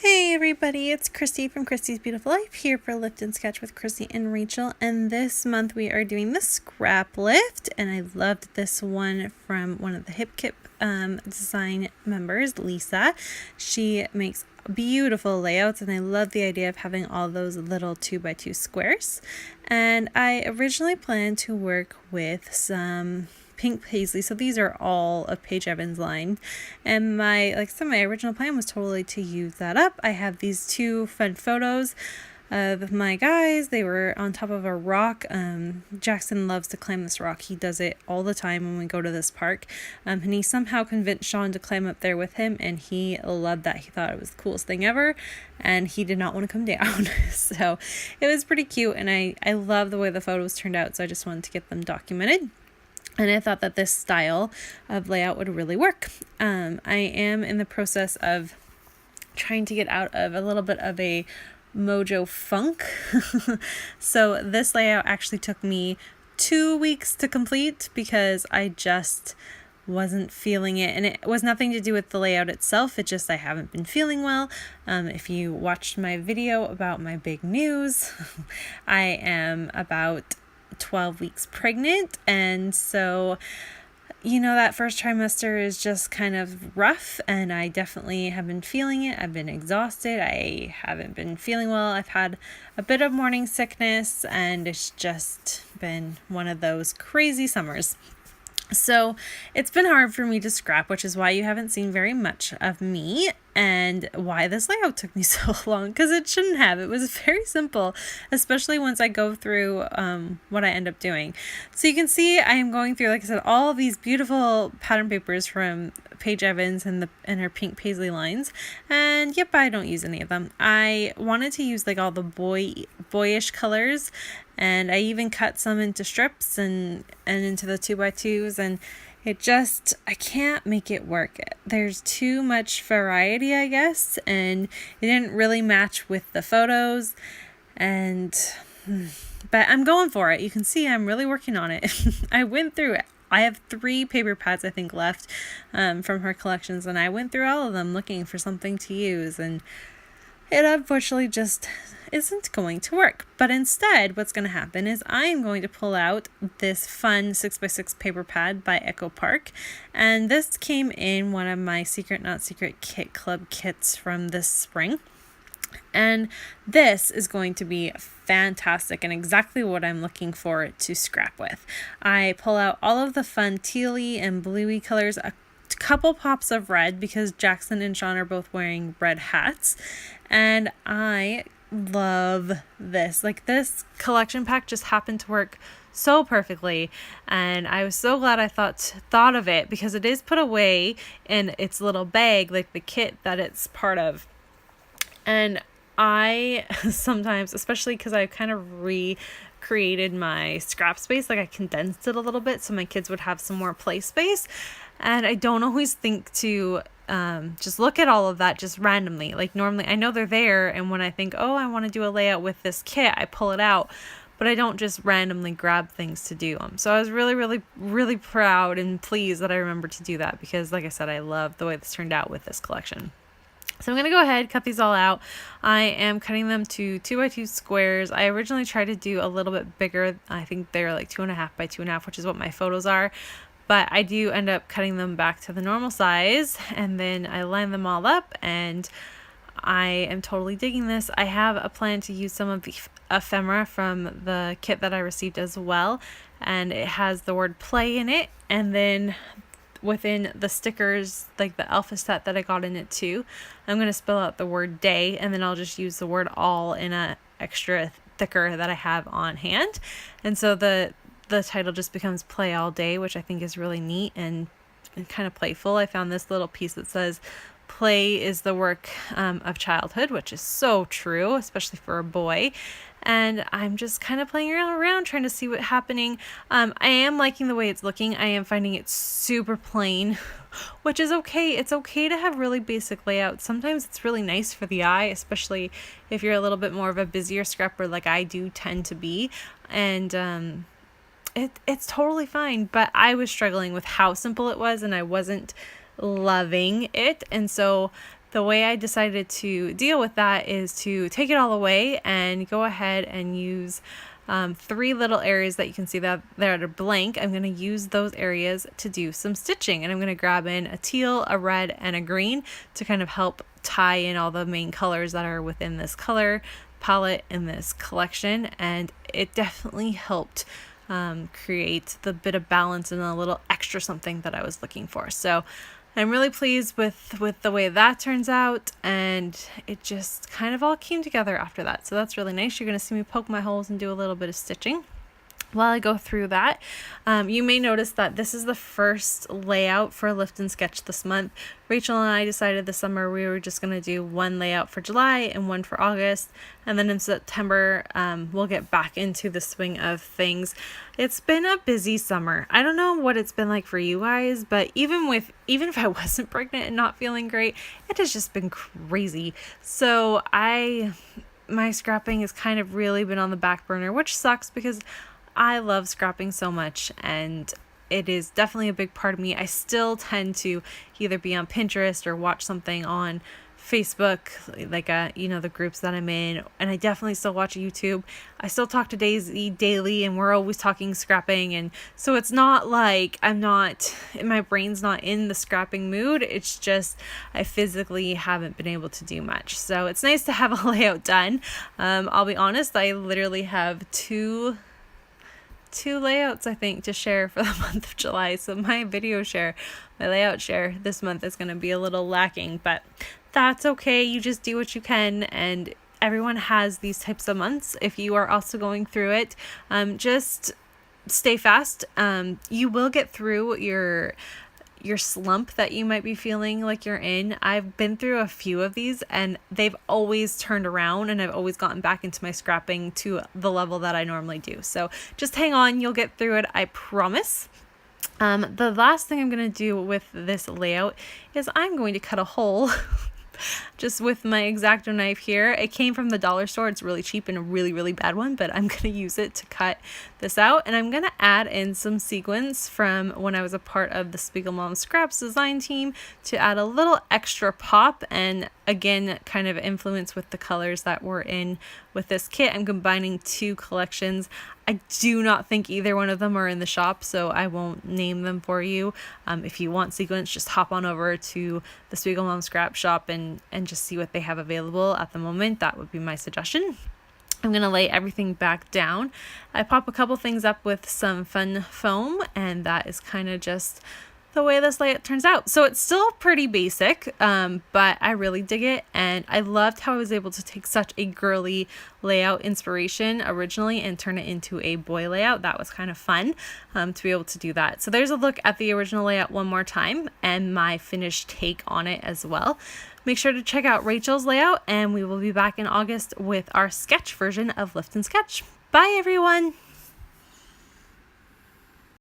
Hey everybody, it's Christy from Christy's Beautiful Life here for Lift and Sketch with Christy and Rachel, and this month we are doing the scrap lift, and I loved this one from one of the Hip Kip design members, Lisa. She makes beautiful layouts, and I love the idea of having all those little 2x2 squares. And I originally planned to work with some pink paisley, so these are all of Paige Evans line, and my original plan was totally to use that up. I have these two fun photos of my guys. They were on top of a rock. Jackson loves to climb this rock. He does it all the time when we go to this park, and he somehow convinced Sean to climb up there with him, and he loved that. He thought it was the coolest thing ever, and he did not want to come down. So it was pretty cute, and I love the way the photos turned out, so I just wanted to get them documented. And I thought that this style of layout would really work. I am in the process of trying to get out of a little bit of a mojo funk. So this layout actually took me 2 weeks to complete because I just wasn't feeling it, and it was nothing to do with the layout itself. It just I haven't been feeling well. If you watched my video about my big news, I am about 12 weeks pregnant, and so that first trimester is just kind of rough, and I definitely have been feeling it. I've been exhausted. I haven't been feeling well. I've had a bit of morning sickness, and it's just been one of those crazy summers. So it's been hard for me to scrap, which is why you haven't seen very much of me, and why this layout took me so long, because it shouldn't have. It was very simple, especially once I go through what I end up doing. So you can see I am going through, like I said, all of these beautiful pattern papers from Paige Evans and her pink paisley lines, and yep, I don't use any of them. I wanted to use like all the boyish colors, and I even cut some into strips and into the 2x2s, and I can't make it work. There's too much variety, I guess, and it didn't really match with the photos, but I'm going for it. You can see I'm really working on it. I went through it. I have 3 paper pads, I think, left from her collections, and I went through all of them looking for something to use, and it unfortunately just isn't going to work. But instead, what's going to happen is I'm going to pull out this fun 6x6 paper pad by Echo Park, and this came in one of my Secret Not Secret Kit Club kits from this spring. And this is going to be fantastic and exactly what I'm looking for to scrap with. I pull out all of the fun tealy and bluey colors, a couple pops of red because Jackson and Sean are both wearing red hats, and I love this. Like, this collection pack just happened to work so perfectly, and I was so glad I thought of it, because it is put away in its little bag, like the kit that it's part of. And I sometimes, especially because I kind of recreated my scrap space, like I condensed it a little bit so my kids would have some more play space, and I don't always think to just look at all of that just randomly. Like, normally I know they're there, and when I think, oh, I want to do a layout with this kit, I pull it out, but I don't just randomly grab things to do them. So I was really, really, really proud and pleased that I remembered to do that, because like I said, I love the way this turned out with this collection. So I'm going to go ahead, cut these all out. I am cutting them to 2x2 squares. I originally tried to do a little bit bigger. I think they're like 2.5 by 2.5, which is what my photos are. But I do end up cutting them back to the normal size, and then I line them all up, and I am totally digging this. I have a plan to use some of the ephemera from the kit that I received as well, and it has the word play in it, and then within the stickers, like the alpha set that I got in it too, I'm going to spell out the word day, and then I'll just use the word all in a extra thicker that I have on hand. And so the title just becomes Play All Day, which I think is really neat and kind of playful. I found this little piece that says play is the work of childhood, which is so true, especially for a boy. And I'm just kind of playing around trying to see what's happening. I am liking the way it's looking. I am finding it super plain, which is okay. It's okay to have really basic layouts. Sometimes it's really nice for the eye, especially if you're a little bit more of a busier scrapper like I do tend to be. And it's totally fine, but I was struggling with how simple it was, and I wasn't loving it. And so the way I decided to deal with that is to take it all away and go ahead and use 3 little areas that you can see that are blank. I'm going to use those areas to do some stitching, and I'm going to grab in a teal, a red, and a green to kind of help tie in all the main colors that are within this color palette in this collection. And it definitely helped create the bit of balance and a little extra something that I was looking for. So I'm really pleased with the way that turns out, and it just kind of all came together after that. So that's really nice. You're going to see me poke my holes and do a little bit of stitching. While I go through that, you may notice that this is the first layout for Lift and Sketch this month. Rachel and I decided this summer we were just going to do one layout for July and one for August, and then in September we'll get back into the swing of things. It's been a busy summer. I don't know what it's been like for you guys, but even if I wasn't pregnant and not feeling great, it has just been crazy. So my scrapping has kind of really been on the back burner, which sucks because I love scrapping so much, and it is definitely a big part of me. I still tend to either be on Pinterest or watch something on Facebook, like the groups that I'm in, and I definitely still watch YouTube. I still talk to Daisy daily, and we're always talking scrapping, and so it's not like my brain's not in the scrapping mood. It's just I physically haven't been able to do much. So it's nice to have a layout done. I'll be honest, I literally have two layouts I think to share for the month of July. So my layout share this month is going to be a little lacking, but that's okay. You just do what you can, and everyone has these types of months. If you are also going through it, just stay fast. You will get through your slump that you might be feeling like you're in. I've been through a few of these, and they've always turned around, and I've always gotten back into my scrapping to the level that I normally do. So just hang on, you'll get through it, I promise. The last thing I'm going to do with this layout is I'm going to cut a hole just with my X-Acto knife here. It came from the dollar store. It's really cheap and a really, really bad one, but I'm going to use it to cut this out. And I'm going to add in some sequins from when I was a part of the Spiegel Mom Scraps design team to add a little extra pop, and again, kind of influence with the colors that were in with this kit. I'm combining 2 collections. I do not think either one of them are in the shop, so I won't name them for you. If you want sequins, just hop on over to the Spiegel Mom Scrap shop and just see what they have available at the moment. That would be my suggestion. I'm going to lay everything back down. I pop a couple things up with some fun foam, and that is kind of just the way this layout turns out. So it's still pretty basic, but I really dig it, and I loved how I was able to take such a girly layout inspiration originally and turn it into a boy layout. That was kind of fun to be able to do that. So there's a look at the original layout one more time and my finished take on it as well. Make sure to check out Rachel's layout, and we will be back in August with our sketch version of Lift and Sketch. Bye everyone!